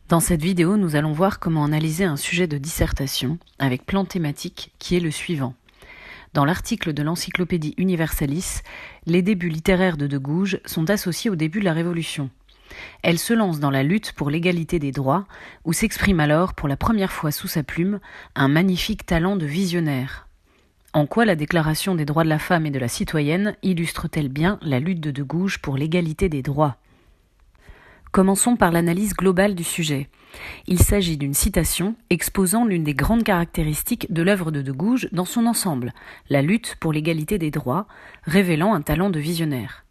Dans cette vidéo, nous allons voir comment analyser un sujet de dissertation avec plan thématique qui est le suivant. Dans l'article de l'Encyclopédie Universalis, les débuts littéraires de Gouges sont associés au début de la Révolution. Elle se lance dans la lutte pour l'égalité des droits, où s'exprime alors, pour la première fois sous sa plume, un magnifique talent de visionnaire. En quoi la Déclaration des droits de la femme et de la citoyenne illustre-t-elle bien la lutte de Gouges pour l'égalité des droits ? Commençons par l'analyse globale du sujet. Il s'agit d'une citation exposant l'une des grandes caractéristiques de l'œuvre de Gouges dans son ensemble, la lutte pour l'égalité des droits, révélant un talent de visionnaire.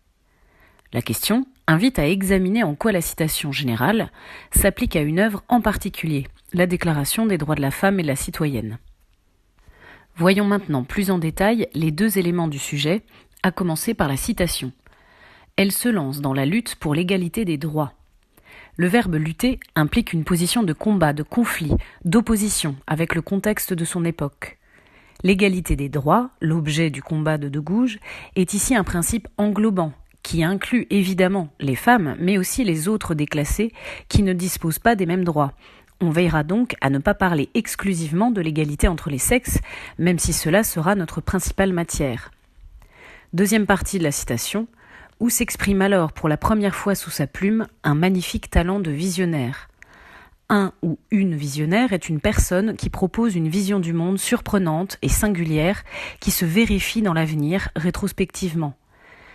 La question invite à examiner en quoi la citation générale s'applique à une œuvre en particulier, la Déclaration des droits de la femme et de la citoyenne. Voyons maintenant plus en détail les deux éléments du sujet, à commencer par la citation. Elle se lance dans la lutte pour l'égalité des droits. Le verbe lutter implique une position de combat, de conflit, d'opposition avec le contexte de son époque. L'égalité des droits, l'objet du combat de Gouges, est ici un principe englobant qui inclut évidemment les femmes, mais aussi les autres déclassés qui ne disposent pas des mêmes droits. On veillera donc à ne pas parler exclusivement de l'égalité entre les sexes, même si cela sera notre principale matière. Deuxième partie de la citation, où s'exprime alors pour la première fois sous sa plume un magnifique talent de visionnaire. Un ou une visionnaire est une personne qui propose une vision du monde surprenante et singulière qui se vérifie dans l'avenir rétrospectivement.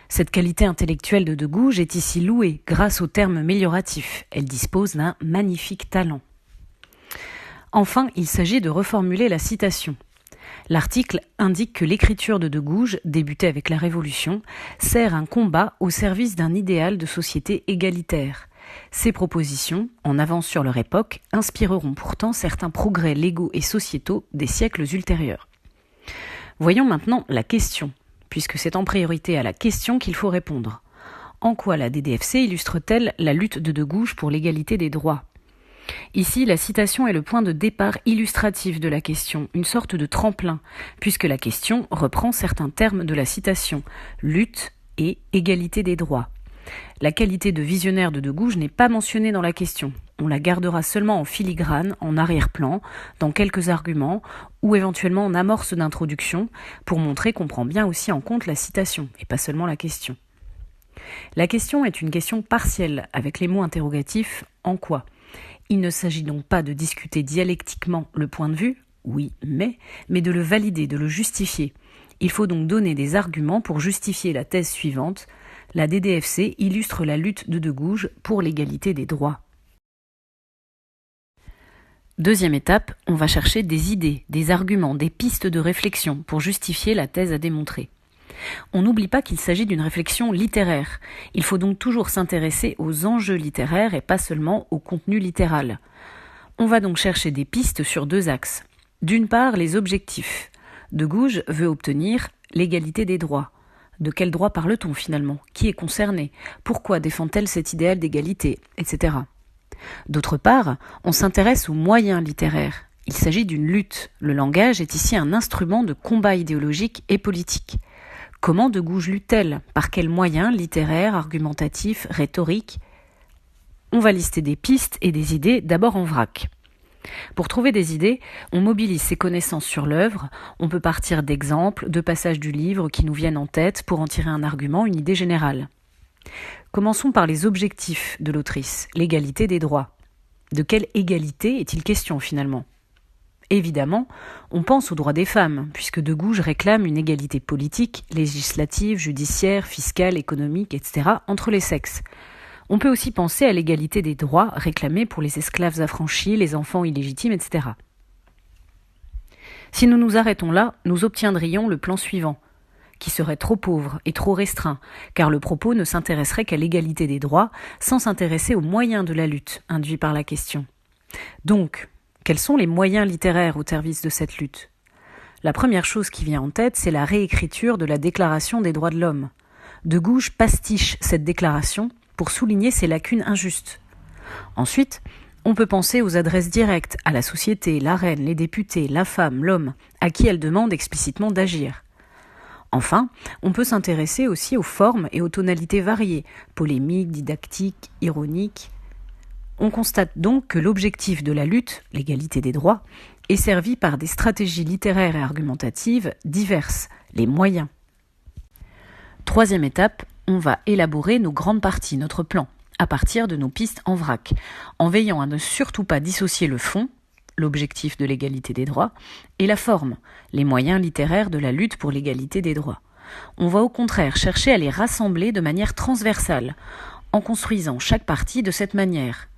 Cette qualité intellectuelle de Gouges est ici louée grâce au terme mélioratif. Elle dispose d'un magnifique talent. Enfin, il s'agit de reformuler la citation. L'article indique que l'écriture de Gouges, débutée avec la Révolution, sert un combat au service d'un idéal de société égalitaire. Ces propositions, en avance sur leur époque, inspireront pourtant certains progrès légaux et sociétaux des siècles ultérieurs. Voyons maintenant la question, puisque c'est en priorité à la question qu'il faut répondre. En quoi la DDFC illustre-t-elle la lutte de Gouges pour l'égalité des droits ? Ici, la citation est le point de départ illustratif de la question, une sorte de tremplin, puisque la question reprend certains termes de la citation, lutte et égalité des droits. La qualité de visionnaire de Gouges n'est pas mentionnée dans la question. On la gardera seulement en filigrane, en arrière-plan, dans quelques arguments, ou éventuellement en amorce d'introduction, pour montrer qu'on prend bien aussi en compte la citation, et pas seulement la question. La question est une question partielle, avec les mots interrogatifs « en quoi ?» Il ne s'agit donc pas de discuter dialectiquement le point de vue, oui, mais de le valider, de le justifier. Il faut donc donner des arguments pour justifier la thèse suivante. La DDFC illustre la lutte de Gouges pour l'égalité des droits. Deuxième étape, on va chercher des idées, des arguments, des pistes de réflexion pour justifier la thèse à démontrer. On n'oublie pas qu'il s'agit d'une réflexion littéraire. Il faut donc toujours s'intéresser aux enjeux littéraires et pas seulement au contenu littéral. On va donc chercher des pistes sur deux axes. D'une part, les objectifs. Gouges veut obtenir l'égalité des droits. De quel droit parle-t-on finalement ? Qui est concerné ? Pourquoi défend-elle cet idéal d'égalité ? Etc. D'autre part, on s'intéresse aux moyens littéraires. Il s'agit d'une lutte. Le langage est ici un instrument de combat idéologique et politique. Comment Gouges lutte-t-elle ? Par quels moyens littéraires, argumentatifs, rhétoriques ? On va lister des pistes et des idées d'abord en vrac. Pour trouver des idées, on mobilise ses connaissances sur l'œuvre, on peut partir d'exemples, de passages du livre qui nous viennent en tête pour en tirer un argument, une idée générale. Commençons par les objectifs de l'autrice, l'égalité des droits. De quelle égalité est-il question finalement ? Évidemment, on pense aux droits des femmes, puisque Gouges réclame une égalité politique, législative, judiciaire, fiscale, économique, etc. entre les sexes. On peut aussi penser à l'égalité des droits réclamés pour les esclaves affranchis, les enfants illégitimes, etc. Si nous nous arrêtons là, nous obtiendrions le plan suivant, qui serait trop pauvre et trop restreint, car le propos ne s'intéresserait qu'à l'égalité des droits, sans s'intéresser aux moyens de la lutte induits par la question. Donc, quels sont les moyens littéraires au service de cette lutte ? La première chose qui vient en tête, c'est la réécriture de la Déclaration des droits de l'homme. Gouges pastiche cette déclaration pour souligner ses lacunes injustes. Ensuite, on peut penser aux adresses directes à la société, la reine, les députés, la femme, l'homme, à qui elle demande explicitement d'agir. Enfin, on peut s'intéresser aussi aux formes et aux tonalités variées, polémiques, didactiques, ironiques. On constate donc que l'objectif de la lutte, l'égalité des droits, est servi par des stratégies littéraires et argumentatives diverses, les moyens. Troisième étape, on va élaborer nos grandes parties, notre plan, à partir de nos pistes en vrac, en veillant à ne surtout pas dissocier le fond, l'objectif de l'égalité des droits, et la forme, les moyens littéraires de la lutte pour l'égalité des droits. On va au contraire chercher à les rassembler de manière transversale, en construisant chaque partie de cette manière.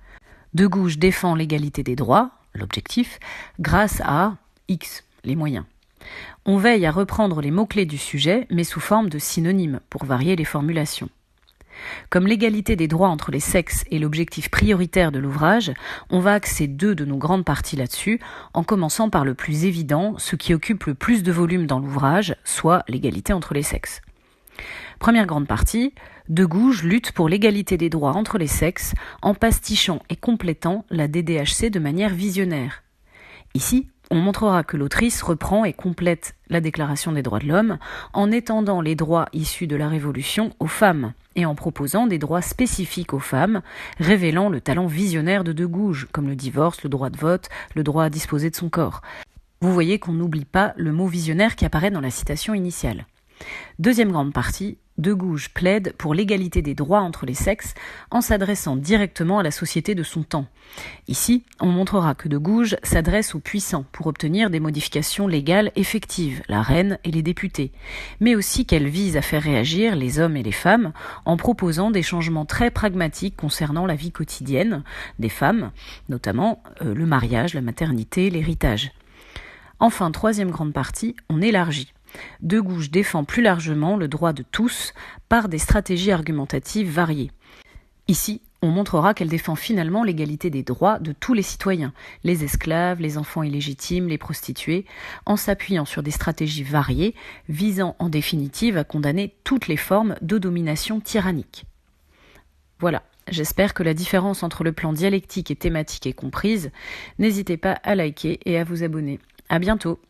De Gouges défend l'égalité des droits, l'objectif, grâce à X, les moyens. On veille à reprendre les mots-clés du sujet, mais sous forme de synonymes, pour varier les formulations. Comme l'égalité des droits entre les sexes est l'objectif prioritaire de l'ouvrage, on va axer 2 de nos grandes parties là-dessus, en commençant par le plus évident, ce qui occupe le plus de volume dans l'ouvrage, soit l'égalité entre les sexes. Première grande partie, De Gouges lutte pour l'égalité des droits entre les sexes en pastichant et complétant la DDHC de manière visionnaire. Ici, on montrera que l'autrice reprend et complète la Déclaration des droits de l'homme en étendant les droits issus de la Révolution aux femmes et en proposant des droits spécifiques aux femmes, révélant le talent visionnaire de Gouges, comme le divorce, le droit de vote, le droit à disposer de son corps. Vous voyez qu'on n'oublie pas le mot visionnaire qui apparaît dans la citation initiale. Deuxième grande partie, De Gouges plaide pour l'égalité des droits entre les sexes en s'adressant directement à la société de son temps. Ici, on montrera que De Gouges s'adresse aux puissants pour obtenir des modifications légales effectives, la reine et les députés, mais aussi qu'elle vise à faire réagir les hommes et les femmes en proposant des changements très pragmatiques concernant la vie quotidienne des femmes, notamment le mariage, la maternité, l'héritage. Enfin, troisième grande partie, on élargit. De Gouges défend plus largement le droit de tous par des stratégies argumentatives variées. Ici, on montrera qu'elle défend finalement l'égalité des droits de tous les citoyens, les esclaves, les enfants illégitimes, les prostituées, en s'appuyant sur des stratégies variées, visant en définitive à condamner toutes les formes de domination tyrannique. Voilà, j'espère que la différence entre le plan dialectique et thématique est comprise. N'hésitez pas à liker et à vous abonner. À bientôt.